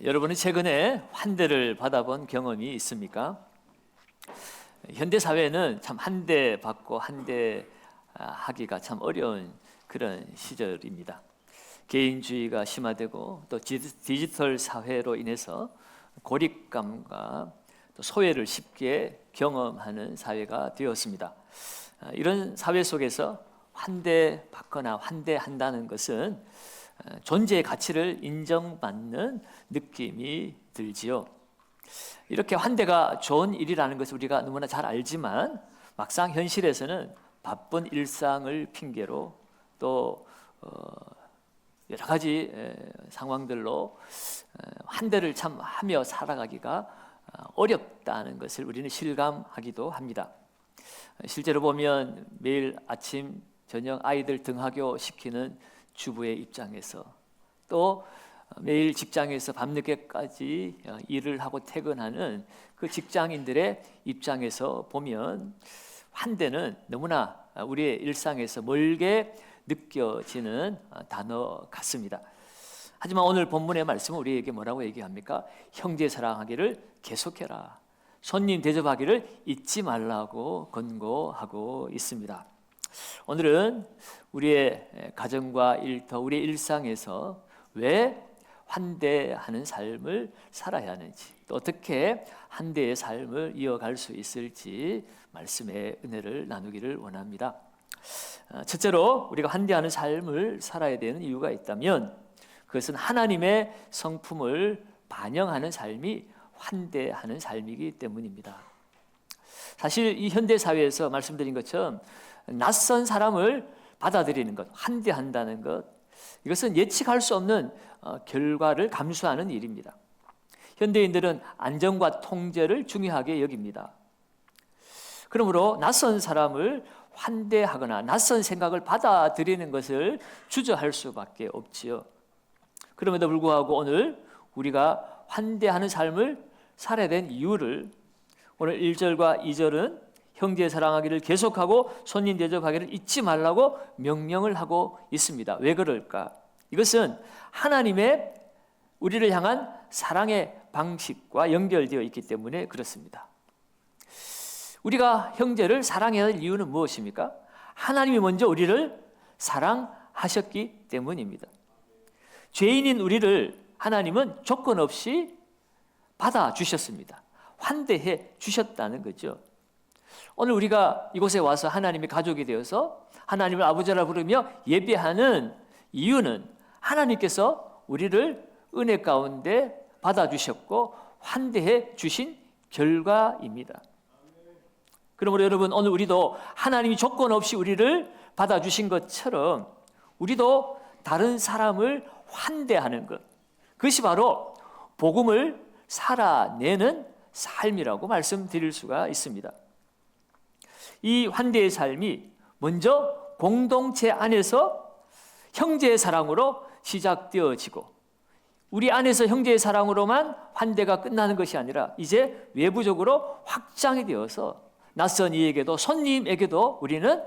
여러분은 최근에 환대를 받아본 경험이 있습니까? 현대 사회는 참 환대 받고 환대하기가 참 어려운 그런 시절입니다. 개인주의가 심화되고 또 디지털 사회로 인해서 고립감과 또 소외를 쉽게 경험하는 사회가 되었습니다. 이런 사회 속에서 환대받거나 환대한다는 것은 존재의 가치를 인정받는 느낌이 들지요. 이렇게 환대가 좋은 일이라는 것을 우리가 너무나 잘 알지만 막상 현실에서는 바쁜 일상을 핑계로 또 여러 가지 상황들로 환대를 참 하며 살아가기가 어렵다는 것을 우리는 실감하기도 합니다. 실제로 보면 매일 아침 저녁 아이들 등하교 시키는 주부의 입장에서 또 매일 직장에서 밤늦게까지 일을 하고 퇴근하는 그 직장인들의 입장에서 보면 환대는 너무나 우리의 일상에서 멀게 느껴지는 단어 같습니다. 하지만 오늘 본문의 말씀은 우리에게 뭐라고 얘기합니까? 형제 사랑하기를 계속해라. 손님 대접하기를 잊지 말라고 권고하고 있습니다. 오늘은 우리의 가정과 일터, 우리의 일상에서 왜 환대하는 삶을 살아야 하는지, 또 어떻게 환대의 삶을 이어갈 수 있을지 말씀의 은혜를 나누기를 원합니다. 첫째로 우리가 환대하는 삶을 살아야 되는 이유가 있다면 그것은 하나님의 성품을 반영하는 삶이 환대하는 삶이기 때문입니다. 사실 이 현대 사회에서 말씀드린 것처럼 낯선 사람을 받아들이는 것, 환대한다는 것, 이것은 예측할 수 없는 결과를 감수하는 일입니다. 현대인들은 안정과 통제를 중요하게 여깁니다. 그러므로 낯선 사람을 환대하거나 낯선 생각을 받아들이는 것을 주저할 수밖에 없지요. 그럼에도 불구하고 오늘 우리가 환대하는 삶을 살아야 되는 이유를 오늘 1절과 2절은 형제 사랑하기를 계속하고 손님 대접하기를 잊지 말라고 명령을 하고 있습니다. 왜 그럴까? 이것은 하나님의 우리를 향한 사랑의 방식과 연결되어 있기 때문에 그렇습니다. 우리가 형제를 사랑해야 할 이유는 무엇입니까? 하나님이 먼저 우리를 사랑하셨기 때문입니다. 죄인인 우리를 하나님은 조건 없이 받아주셨습니다. 환대해 주셨다는 거죠. 오늘 우리가 이곳에 와서 하나님의 가족이 되어서 하나님을 아버지라 부르며 예배하는 이유는 하나님께서 우리를 은혜 가운데 받아주셨고 환대해 주신 결과입니다. 그러므로 여러분, 오늘 우리도 하나님이 조건 없이 우리를 받아주신 것처럼 우리도 다른 사람을 환대하는 것, 그것이 바로 복음을 살아내는 삶이라고 말씀드릴 수가 있습니다. 이 환대의 삶이 먼저 공동체 안에서 형제의 사랑으로 시작되어지고 우리 안에서 형제의 사랑으로만 환대가 끝나는 것이 아니라 이제 외부적으로 확장이 되어서 낯선 이에게도 손님에게도 우리는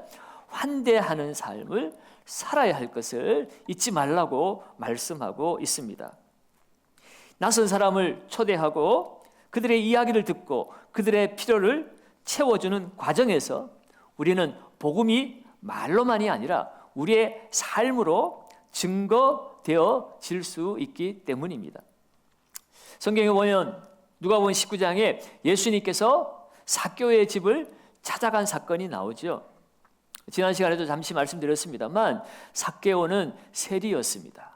환대하는 삶을 살아야 할 것을 잊지 말라고 말씀하고 있습니다. 낯선 사람을 초대하고 그들의 이야기를 듣고 그들의 필요를 채워주는 과정에서 우리는 복음이 말로만이 아니라 우리의 삶으로 증거되어질 수 있기 때문입니다. 성경에 보면 누가복음 19장에 예수님께서 삭개오의 집을 찾아간 사건이 나오죠. 지난 시간에도 잠시 말씀드렸습니다만 삭개오는 세리였습니다.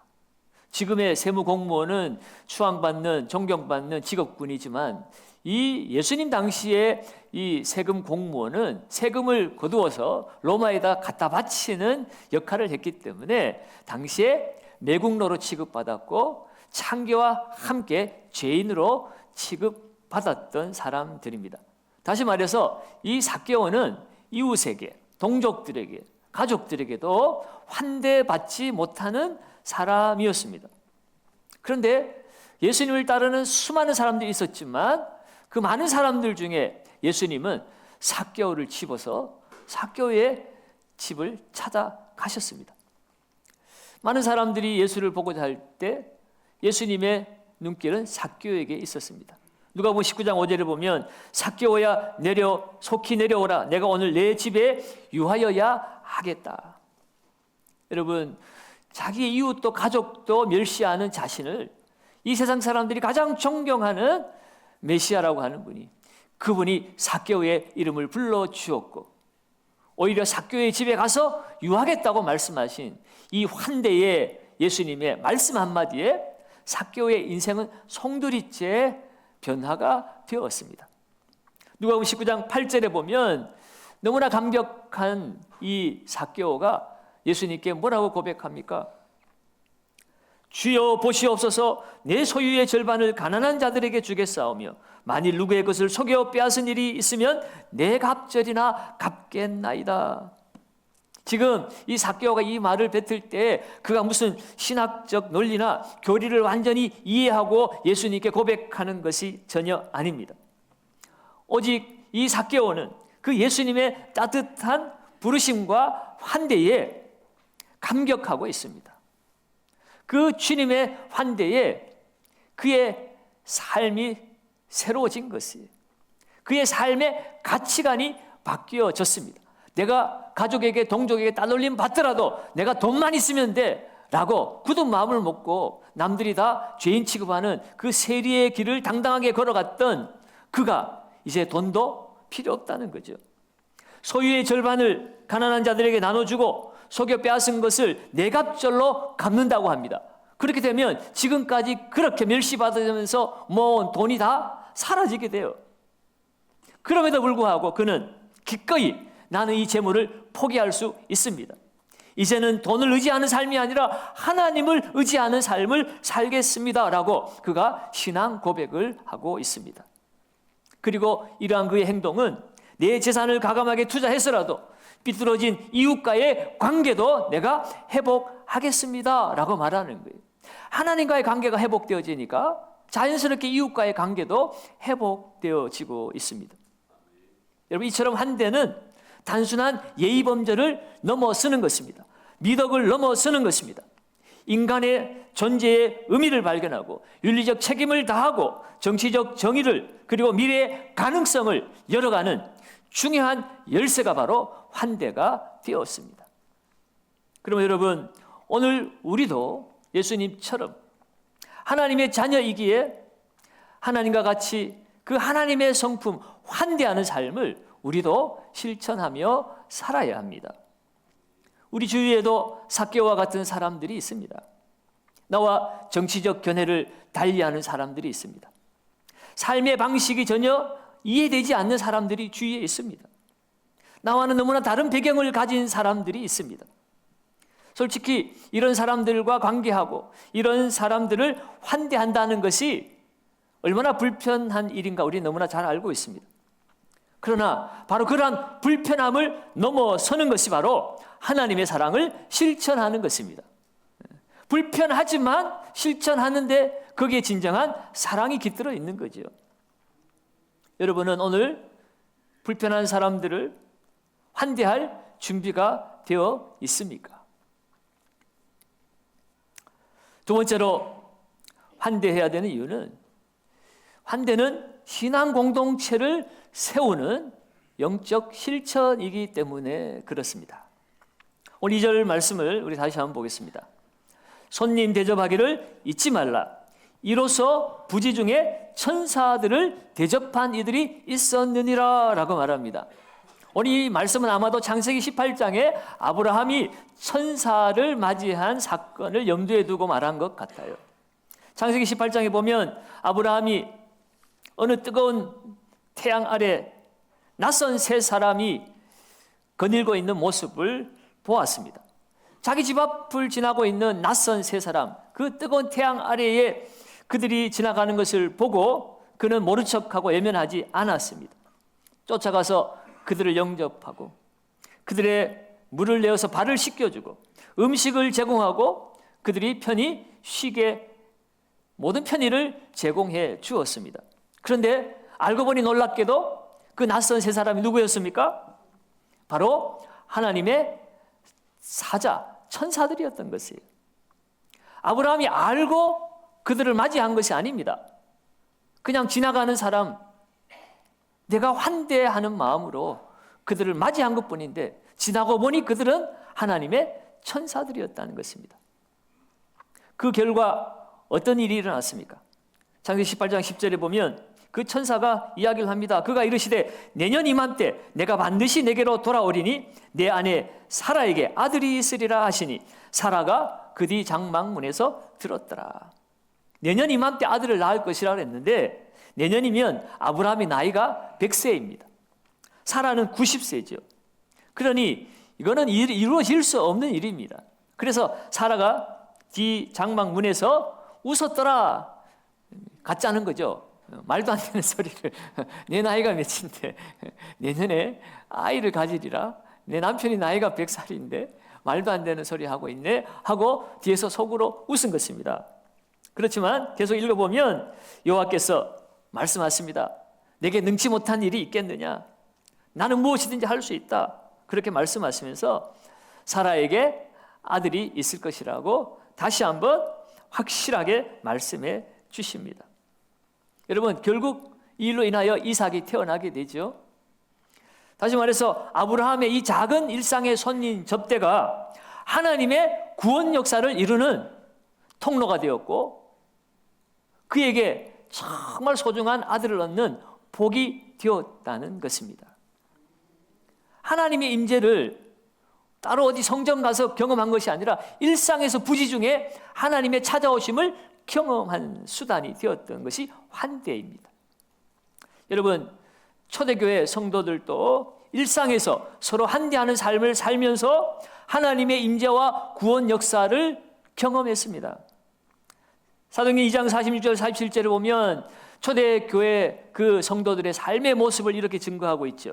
지금의 세무공무원은 추앙받는 존경받는 직업군이지만 이 예수님 당시에 이 세금 공무원은 세금을 거두어서 로마에다 갖다 바치는 역할을 했기 때문에 당시에 매국노로 취급받았고 창교와 함께 죄인으로 취급받았던 사람들입니다. 다시 말해서 이 삭개오는 이웃에게, 동족들에게, 가족들에게도 환대받지 못하는 사람이었습니다. 그런데 예수님을 따르는 수많은 사람들이 있었지만 그 많은 사람들 중에 예수님은 삭개오를 집어서 삭개오의 집을 찾아가셨습니다. 많은 사람들이 예수를 보고자 할 때 예수님의 눈길은 삭개오에게 있었습니다. 누가복음 19장 5절에 보면 삭개오야 속히 내려오라. 내가 오늘 내 집에 유하여야 하겠다. 여러분, 자기 이웃도 가족도 멸시하는 자신을 이 세상 사람들이 가장 존경하는 메시아라고 하는 분이, 그분이 삭개오의 이름을 불러주었고 오히려 삭개오의 집에 가서 유하겠다고 말씀하신 이 환대의 예수님의 말씀 한마디에 삭개오의 인생은 송두리째 변화가 되었습니다. 누가복음 19장 8절에 보면 너무나 감격한 이 삭개오가 예수님께 뭐라고 고백합니까? 주여 보시옵소서, 내 소유의 절반을 가난한 자들에게 주겠사오며 만일 누구의 것을 속여 빼앗은 일이 있으면 내 갑절이나 갚겠나이다. 지금 이 삭개오가 이 말을 뱉을 때 그가 무슨 신학적 논리나 교리를 완전히 이해하고 예수님께 고백하는 것이 전혀 아닙니다. 오직 이 삭개오는 그 예수님의 따뜻한 부르심과 환대에 감격하고 있습니다. 그 주님의 환대에 그의 삶이 새로워진 것이에요. 그의 삶의 가치관이 바뀌어졌습니다. 내가 가족에게 동족에게 따돌림 받더라도 내가 돈만 있으면 돼 라고 굳은 마음을 먹고 남들이 다 죄인 취급하는 그 세리의 길을 당당하게 걸어갔던 그가 이제 돈도 필요 없다는 거죠. 소유의 절반을 가난한 자들에게 나눠주고 속여 빼앗은 것을 내갑절로 갚는다고 합니다. 그렇게 되면 지금까지 그렇게 멸시받으면서 모은 돈이 다 사라지게 돼요. 그럼에도 불구하고 그는 기꺼이 나는 이 재물을 포기할 수 있습니다. 이제는 돈을 의지하는 삶이 아니라 하나님을 의지하는 삶을 살겠습니다 라고 그가 신앙 고백을 하고 있습니다. 그리고 이러한 그의 행동은 내 재산을 가감하게 투자해서라도 삐뚤어진 이웃과의 관계도 내가 회복하겠습니다 라고 말하는 거예요. 하나님과의 관계가 회복되어지니까 자연스럽게 이웃과의 관계도 회복되어지고 있습니다. 여러분, 이처럼 환대는 단순한 예의범절을 넘어서는 것입니다. 미덕을 넘어서는 것입니다. 인간의 존재의 의미를 발견하고 윤리적 책임을 다하고 정치적 정의를 그리고 미래의 가능성을 열어가는 중요한 열쇠가 바로 환대가 되었습니다. 그러면 여러분, 오늘 우리도 예수님처럼 하나님의 자녀이기에 하나님과 같이 그 하나님의 성품 환대하는 삶을 우리도 실천하며 살아야 합니다. 우리 주위에도 삭개오와 같은 사람들이 있습니다. 나와 정치적 견해를 달리하는 사람들이 있습니다. 삶의 방식이 전혀 이해되지 않는 사람들이 주위에 있습니다. 나와는 너무나 다른 배경을 가진 사람들이 있습니다. 솔직히 이런 사람들과 관계하고 이런 사람들을 환대한다는 것이 얼마나 불편한 일인가 우리 너무나 잘 알고 있습니다. 그러나 바로 그러한 불편함을 넘어서는 것이 바로 하나님의 사랑을 실천하는 것입니다. 불편하지만 실천하는데 거기에 진정한 사랑이 깃들어 있는 거죠. 여러분은 오늘 불편한 사람들을 환대할 준비가 되어 있습니까? 두 번째로 환대해야 되는 이유는 환대는 신앙 공동체를 세우는 영적 실천이기 때문에 그렇습니다. 오늘 2절 말씀을 우리 다시 한번 보겠습니다. 손님 대접하기를 잊지 말라. 이로써 부지 중에 천사들을 대접한 이들이 있었느니라 라고 말합니다. 오늘 이 말씀은 아마도 창세기 18장에 아브라함이 천사를 맞이한 사건을 염두에 두고 말한 것 같아요. 창세기 18장에 보면 아브라함이 어느 뜨거운 태양 아래 낯선 세 사람이 거닐고 있는 모습을 보았습니다. 자기 집 앞을 지나고 있는 낯선 세 사람, 그 뜨거운 태양 아래에 그들이 지나가는 것을 보고 그는 모른 척하고 외면하지 않았습니다. 쫓아가서 그들을 영접하고 그들의 물을 내어서 발을 씻겨주고 음식을 제공하고 그들이 편히 쉬게 모든 편의를 제공해 주었습니다. 그런데 알고 보니 놀랍게도 그 낯선 세 사람이 누구였습니까? 바로 하나님의 사자, 천사들이었던 것이에요. 아브라함이 알고 그들을 맞이한 것이 아닙니다. 그냥 지나가는 사람, 내가 환대하는 마음으로 그들을 맞이한 것뿐인데 지나고 보니 그들은 하나님의 천사들이었다는 것입니다. 그 결과 어떤 일이 일어났습니까? 창세기 18장 10절에 보면 그 천사가 이야기를 합니다. 그가 이르시되 내년 이맘때 내가 반드시 내게로 돌아오리니 내 아내 사라에게 아들이 있으리라 하시니 사라가 그 뒤 장막문에서 들었더라. 내년 이맘때 아들을 낳을 것이라고 했는데 내년이면 아브라함의 나이가 100세입니다. 사라는 90세죠. 그러니 이거는 이루어질 수 없는 일입니다. 그래서 사라가 뒤 장막문에서 웃었더라. 가짜는 거죠. 말도 안 되는 소리를 내 나이가 몇인데 내년에 아이를 가지리라. 내 남편이 나이가 100살인데 말도 안 되는 소리 하고 있네 하고 뒤에서 속으로 웃은 것입니다. 그렇지만 계속 읽어보면 여호와께서 말씀하십니다. 내게 능치 못한 일이 있겠느냐? 나는 무엇이든지 할 수 있다. 그렇게 말씀하시면서 사라에게 아들이 있을 것이라고 다시 한번 확실하게 말씀해 주십니다. 여러분, 결국 이 일로 인하여 이삭이 태어나게 되죠. 다시 말해서 아브라함의 이 작은 일상의 손님 접대가 하나님의 구원 역사를 이루는 통로가 되었고 그에게 정말 소중한 아들을 얻는 복이 되었다는 것입니다. 하나님의 임재를 따로 어디 성전 가서 경험한 것이 아니라 일상에서 부지 중에 하나님의 찾아오심을 경험한 수단이 되었던 것이 환대입니다. 여러분, 초대교회 성도들도 일상에서 서로 환대하는 삶을 살면서 하나님의 임재와 구원 역사를 경험했습니다. 사도행전 2장 46절 47절을 보면 초대교회 그 성도들의 삶의 모습을 이렇게 증거하고 있죠.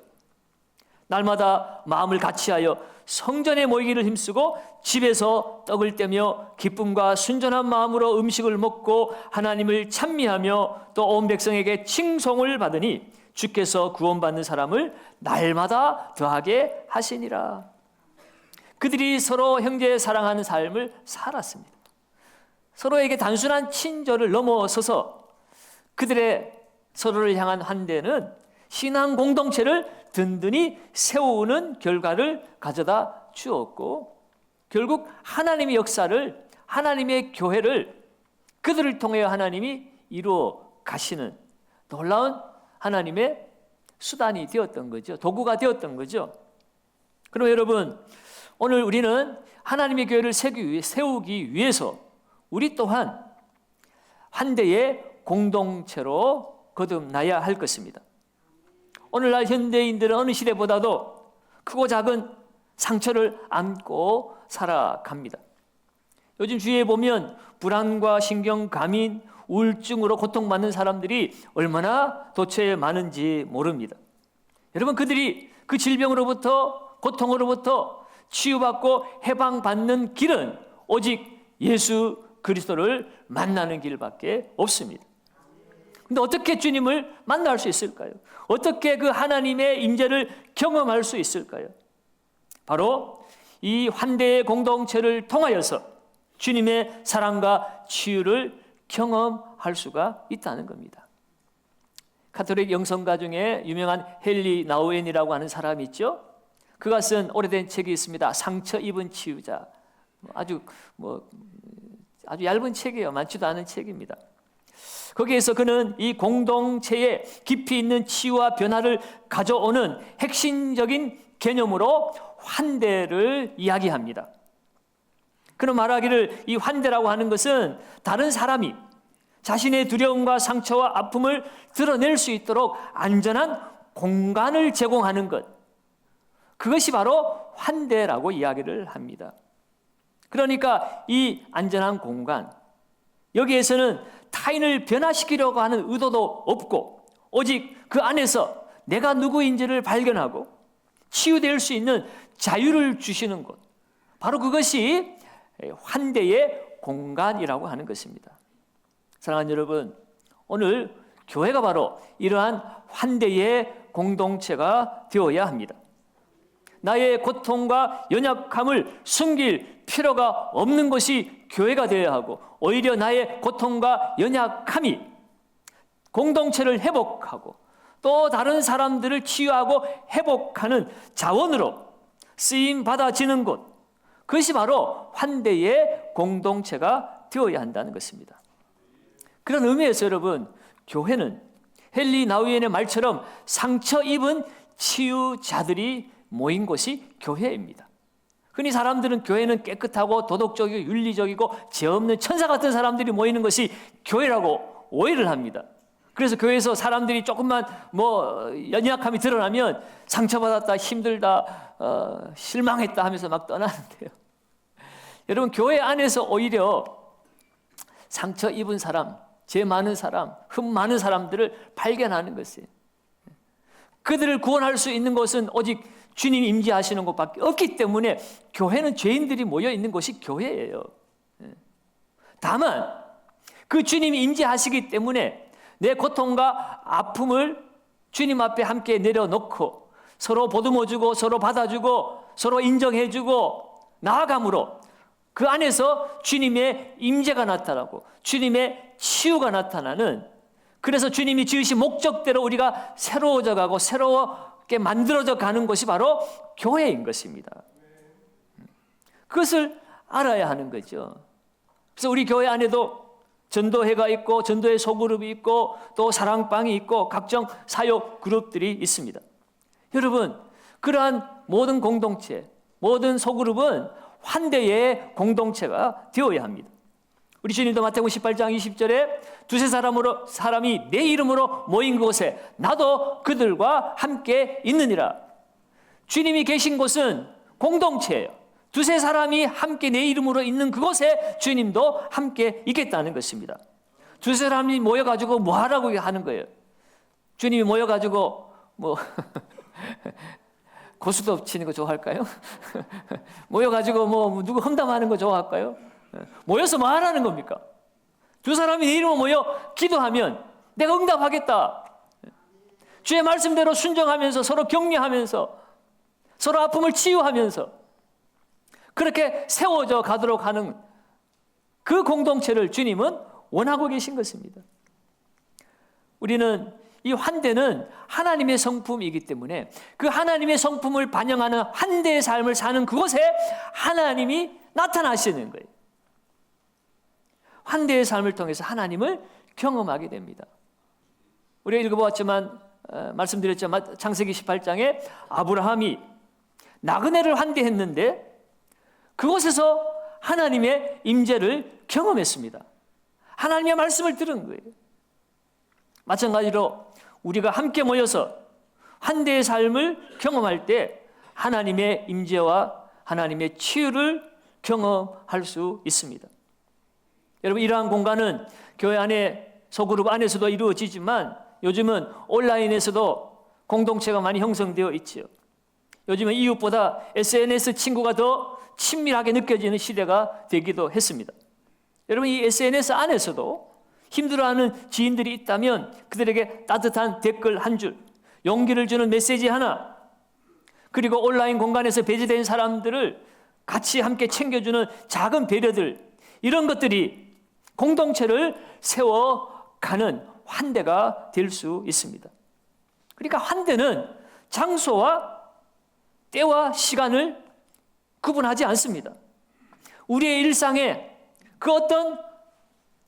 날마다 마음을 같이하여 성전에 모이기를 힘쓰고 집에서 떡을 떼며 기쁨과 순전한 마음으로 음식을 먹고 하나님을 찬미하며 또 온 백성에게 칭송을 받으니 주께서 구원받는 사람을 날마다 더하게 하시니라. 그들이 서로 형제 사랑하는 삶을 살았습니다. 서로에게 단순한 친절을 넘어서서 그들의 서로를 향한 환대는 신앙 공동체를 든든히 세우는 결과를 가져다 주었고 결국 하나님의 역사를 하나님의 교회를 그들을 통해 하나님이 이루어 가시는 놀라운 하나님의 수단이 되었던 거죠. 도구가 되었던 거죠. 그럼 여러분, 오늘 우리는 하나님의 교회를 세우기 위해서 우리 또한 환대의 공동체로 거듭나야 할 것입니다. 오늘날 현대인들은 어느 시대보다도 크고 작은 상처를 안고 살아갑니다. 요즘 주위에 보면 불안과 신경감인, 우울증으로 고통받는 사람들이 얼마나 도처에 많은지 모릅니다. 여러분, 그들이 그 질병으로부터 고통으로부터 치유받고 해방받는 길은 오직 예수 그리스도를 만나는 길밖에 없습니다. 근데 어떻게 주님을 만날 수 있을까요? 어떻게 그 하나님의 임재를 경험할 수 있을까요? 바로 이 환대의 공동체를 통하여서 주님의 사랑과 치유를 경험할 수가 있다는 겁니다. 가톨릭 영성가 중에 유명한 헨리 나우엔이라고 하는 사람이 있죠. 그가 쓴 오래된 책이 있습니다. 상처 입은 치유자. 아주 얇은 책이에요. 많지도 않은 책입니다. 거기에서 그는 이 공동체에 깊이 있는 치유와 변화를 가져오는 핵심적인 개념으로 환대를 이야기합니다. 그는 말하기를 이 환대라고 하는 것은 다른 사람이 자신의 두려움과 상처와 아픔을 드러낼 수 있도록 안전한 공간을 제공하는 것. 그것이 바로 환대라고 이야기를 합니다. 그러니까 이 안전한 공간, 여기에서는 타인을 변화시키려고 하는 의도도 없고 오직 그 안에서 내가 누구인지를 발견하고 치유될 수 있는 자유를 주시는 것. 바로 그것이 환대의 공간이라고 하는 것입니다. 사랑하는 여러분, 오늘 교회가 바로 이러한 환대의 공동체가 되어야 합니다. 나의 고통과 연약함을 숨길 필요가 없는 것이 교회가 되어야 하고, 오히려 나의 고통과 연약함이 공동체를 회복하고 또 다른 사람들을 치유하고 회복하는 자원으로 쓰임 받아지는 곳, 그것이 바로 환대의 공동체가 되어야 한다는 것입니다. 그런 의미에서 여러분, 교회는 헨리 나우엔의 말처럼 상처 입은 치유자들이 모인 곳이 교회입니다. 흔히 사람들은 교회는 깨끗하고 도덕적이고 윤리적이고 죄 없는 천사 같은 사람들이 모이는 것이 교회라고 오해를 합니다. 그래서 교회에서 사람들이 조금만 연약함이 드러나면 상처받았다, 힘들다, 실망했다 하면서 막 떠나는데요. 여러분, 교회 안에서 오히려 상처 입은 사람, 죄 많은 사람, 흠 많은 사람들을 발견하는 것이에요. 그들을 구원할 수 있는 것은 오직 주님이 임재하시는 곳밖에 없기 때문에 교회는 죄인들이 모여 있는 곳이 교회예요. 다만 그 주님이 임재하시기 때문에 내 고통과 아픔을 주님 앞에 함께 내려놓고 서로 보듬어주고 서로 받아주고 서로 인정해주고 나아감으로 그 안에서 주님의 임재가 나타나고 주님의 치유가 나타나는, 그래서 주님이 지으신 목적대로 우리가 새로워져 가고 새롭게 만들어져 가는 것이 바로 교회인 것입니다. 그것을 알아야 하는 거죠. 그래서 우리 교회 안에도 전도회가 있고 전도회 소그룹이 있고 또 사랑방이 있고 각종 사역 그룹들이 있습니다. 여러분, 그러한 모든 공동체, 모든 소그룹은 환대의 공동체가 되어야 합니다. 우리 주님도 마태복음 18장 20절에 두세 사람이 내 이름으로 모인 곳에 나도 그들과 함께 있느니라. 주님이 계신 곳은 공동체예요. 두세 사람이 함께 내 이름으로 있는 그곳에 주님도 함께 있겠다는 것입니다. 두세 사람이 모여가지고 뭐 하라고 하는 거예요? 주님이 모여가지고 고스톱 치는 거 좋아할까요? 모여가지고 누구 험담하는 거 좋아할까요? 모여서 뭐 하라는 겁니까? 두 사람이 내 이름으로 모여 기도하면 내가 응답하겠다. 주의 말씀대로 순종하면서 서로 격려하면서 서로 아픔을 치유하면서 그렇게 세워져 가도록 하는 그 공동체를 주님은 원하고 계신 것입니다. 우리는 이 환대는 하나님의 성품이기 때문에 그 하나님의 성품을 반영하는 환대의 삶을 사는 그곳에 하나님이 나타나시는 거예요. 환대의 삶을 통해서 하나님을 경험하게 됩니다. 우리가 읽어보았지만 말씀드렸지만 창세기 18장에 아브라함이 나그네를 환대했는데 그곳에서 하나님의 임재를 경험했습니다. 하나님의 말씀을 들은 거예요. 마찬가지로 우리가 함께 모여서 환대의 삶을 경험할 때 하나님의 임재와 하나님의 치유를 경험할 수 있습니다. 여러분, 이러한 공간은 교회 안에 소그룹 안에서도 이루어지지만 요즘은 온라인에서도 공동체가 많이 형성되어 있지요. 요즘은 이웃보다 SNS 친구가 더 친밀하게 느껴지는 시대가 되기도 했습니다. 여러분, 이 SNS 안에서도 힘들어하는 지인들이 있다면 그들에게 따뜻한 댓글 한 줄, 용기를 주는 메시지 하나, 그리고 온라인 공간에서 배제된 사람들을 같이 함께 챙겨주는 작은 배려들, 이런 것들이 공동체를 세워가는 환대가 될 수 있습니다. 그러니까 환대는 장소와 때와 시간을 구분하지 않습니다. 우리의 일상에 그 어떤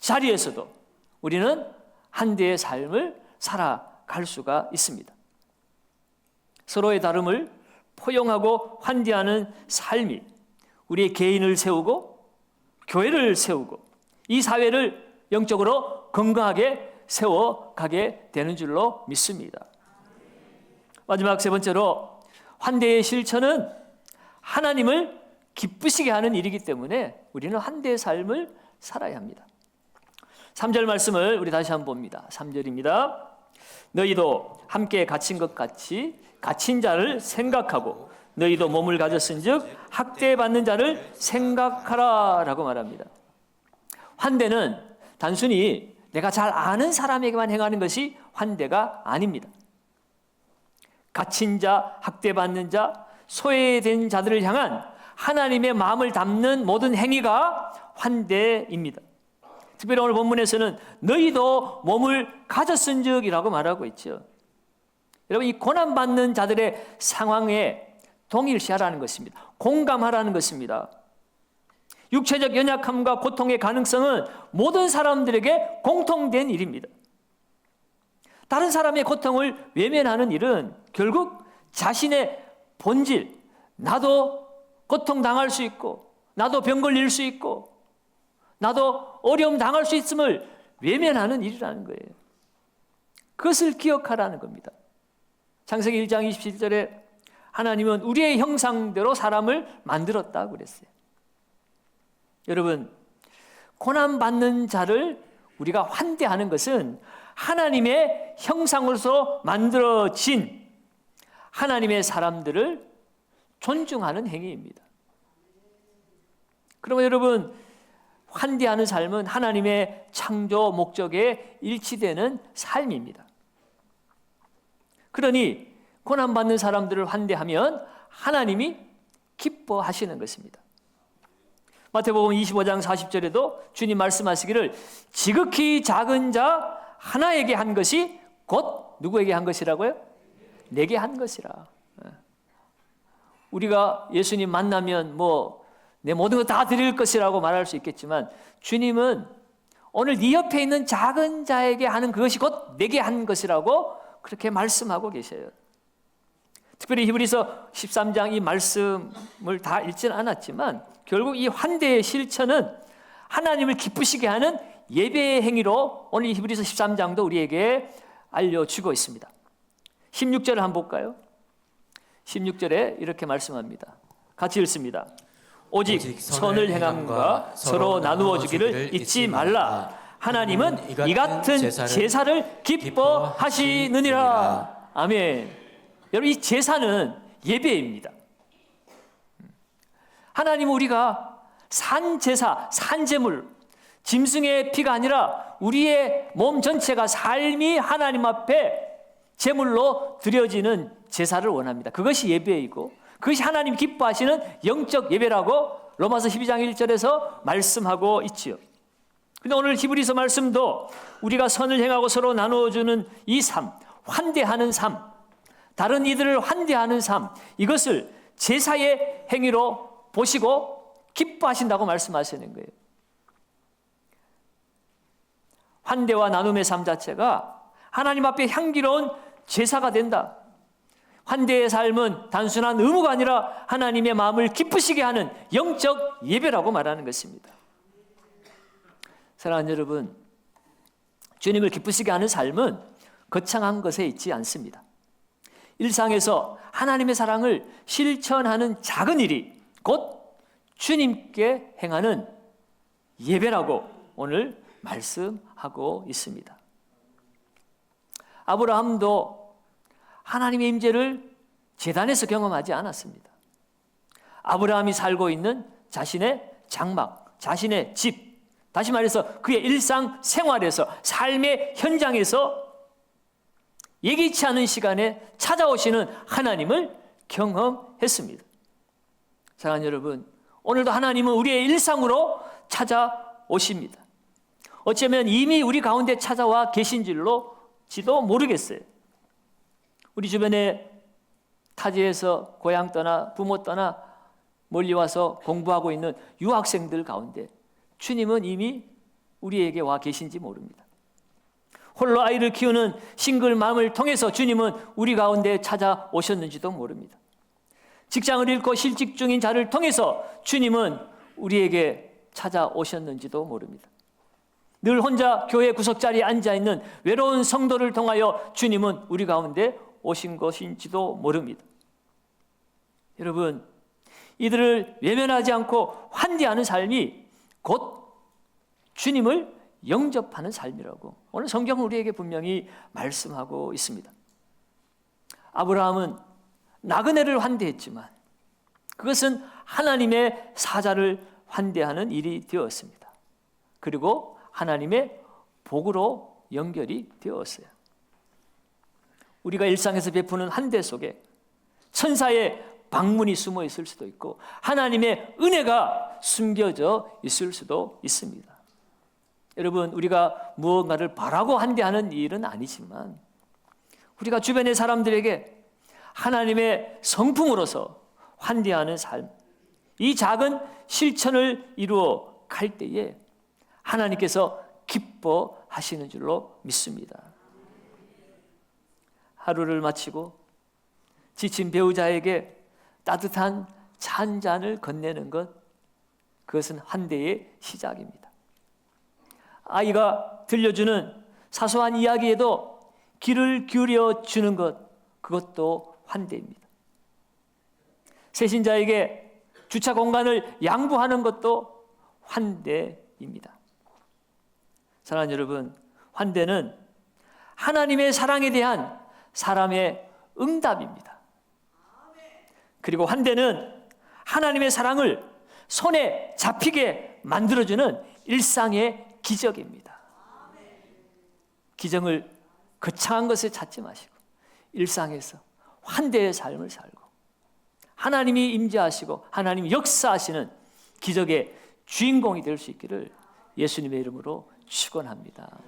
자리에서도 우리는 환대의 삶을 살아갈 수가 있습니다. 서로의 다름을 포용하고 환대하는 삶이 우리의 개인을 세우고 교회를 세우고 이 사회를 영적으로 건강하게 세워가게 되는 줄로 믿습니다. 마지막 세 번째로, 환대의 실천은 하나님을 기쁘시게 하는 일이기 때문에 우리는 환대의 삶을 살아야 합니다. 3절 말씀을 우리 다시 한번 봅니다. 3절입니다. 너희도 함께 갇힌 것 같이 갇힌 자를 생각하고 너희도 몸을 가졌은즉 학대받는 자를 생각하라 라고 말합니다. 환대는 단순히 내가 잘 아는 사람에게만 행하는 것이 환대가 아닙니다. 갇힌 자, 학대받는 자, 소외된 자들을 향한 하나님의 마음을 담는 모든 행위가 환대입니다. 특별히 오늘 본문에서는 너희도 몸을 가졌은즉이라고 말하고 있죠. 여러분, 이 고난받는 자들의 상황에 동일시하라는 것입니다. 공감하라는 것입니다. 육체적 연약함과 고통의 가능성은 모든 사람들에게 공통된 일입니다. 다른 사람의 고통을 외면하는 일은 결국 자신의 본질, 나도 고통당할 수 있고, 나도 병 걸릴 수 있고, 나도 어려움 당할 수 있음을 외면하는 일이라는 거예요. 그것을 기억하라는 겁니다. 창세기 1장 27절에 하나님은 우리의 형상대로 사람을 만들었다고 그랬어요. 여러분, 고난받는 자를 우리가 환대하는 것은 하나님의 형상으로서 만들어진 하나님의 사람들을 존중하는 행위입니다. 그러면 여러분, 환대하는 삶은 하나님의 창조 목적에 일치되는 삶입니다. 그러니 고난받는 사람들을 환대하면 하나님이 기뻐하시는 것입니다. 마태복음 25장 40절에도 주님 말씀하시기를 지극히 작은 자 하나에게 한 것이 곧 누구에게 한 것이라고요? 내게 한 것이라. 우리가 예수님 만나면 내 모든 것 다 드릴 것이라고 말할 수 있겠지만 주님은 오늘 네 옆에 있는 작은 자에게 하는 그것이 곧 내게 한 것이라고 그렇게 말씀하고 계셔요. 특별히 히브리서 13장 이 말씀을 다 읽지는 않았지만 결국 이 환대의 실천은 하나님을 기쁘시게 하는 예배의 행위로 오늘 히브리서 13장도 우리에게 알려주고 있습니다. 16절을 한번 볼까요? 16절에 이렇게 말씀합니다. 같이 읽습니다. 오직 선을 행함과 서로 나누어 주기를 잊지 말라. 하나님은 이 같은 제사를 기뻐하시느니라. 아멘. 여러분, 이 제사는 예배입니다. 하나님은 우리가 산제사, 산제물, 짐승의 피가 아니라 우리의 몸 전체가 삶이 하나님 앞에 제물로 드려지는 제사를 원합니다. 그것이 예배이고 그것이 하나님 기뻐하시는 영적 예배라고 로마서 12장 1절에서 말씀하고 있지요. 근데 오늘 히브리서 말씀도 우리가 선을 행하고 서로 나누어주는 이 삶, 환대하는 삶, 다른 이들을 환대하는 삶, 이것을 제사의 행위로 보시고 기뻐하신다고 말씀하시는 거예요. 환대와 나눔의 삶 자체가 하나님 앞에 향기로운 제사가 된다. 환대의 삶은 단순한 의무가 아니라 하나님의 마음을 기쁘시게 하는 영적 예배라고 말하는 것입니다. 사랑하는 여러분, 주님을 기쁘시게 하는 삶은 거창한 것에 있지 않습니다. 일상에서 하나님의 사랑을 실천하는 작은 일이 곧 주님께 행하는 예배라고 오늘 말씀하고 있습니다. 아브라함도 하나님의 임재를 제단에서 경험하지 않았습니다. 아브라함이 살고 있는 자신의 장막, 자신의 집, 다시 말해서 그의 일상 생활에서, 삶의 현장에서 예기치 않은 시간에 찾아오시는 하나님을 경험했습니다. 사랑하는 여러분, 오늘도 하나님은 우리의 일상으로 찾아오십니다. 어쩌면 이미 우리 가운데 찾아와 계신 줄로지도 모르겠어요. 우리 주변에 타지에서 고향 떠나 부모 떠나 멀리 와서 공부하고 있는 유학생들 가운데 주님은 이미 우리에게 와 계신지 모릅니다. 홀로 아이를 키우는 싱글맘을 통해서 주님은 우리 가운데 찾아오셨는지도 모릅니다. 직장을 잃고 실직 중인 자를 통해서 주님은 우리에게 찾아오셨는지도 모릅니다. 늘 혼자 교회 구석자리에 앉아있는 외로운 성도를 통하여 주님은 우리 가운데 오신 것인지도 모릅니다. 여러분, 이들을 외면하지 않고 환대하는 삶이 곧 주님을 영접하는 삶이라고 오늘 성경은 우리에게 분명히 말씀하고 있습니다. 아브라함은 나그네를 환대했지만 그것은 하나님의 사자를 환대하는 일이 되었습니다. 그리고 하나님의 복으로 연결이 되었어요. 우리가 일상에서 베푸는 환대 속에 천사의 방문이 숨어 있을 수도 있고 하나님의 은혜가 숨겨져 있을 수도 있습니다. 여러분, 우리가 무언가를 바라고 환대하는 일은 아니지만 우리가 주변의 사람들에게 하나님의 성품으로서 환대하는 삶, 이 작은 실천을 이루어 갈 때에 하나님께서 기뻐하시는 줄로 믿습니다. 하루를 마치고 지친 배우자에게 따뜻한 차 한 잔을 건네는 것, 그것은 환대의 시작입니다. 아이가 들려주는 사소한 이야기에도 귀를 기울여 주는 것, 그것도 환대입니다. 세신자에게 주차 공간을 양보하는 것도 환대입니다. 사랑하는 여러분, 환대는 하나님의 사랑에 대한 사람의 응답입니다. 그리고 환대는 하나님의 사랑을 손에 잡히게 만들어주는 일상의 기적입니다. 기적을 거창한 것에 찾지 마시고 일상에서 환대의 삶을 살고 하나님이 임재하시고 하나님이 역사하시는 기적의 주인공이 될 수 있기를 예수님의 이름으로 축원합니다.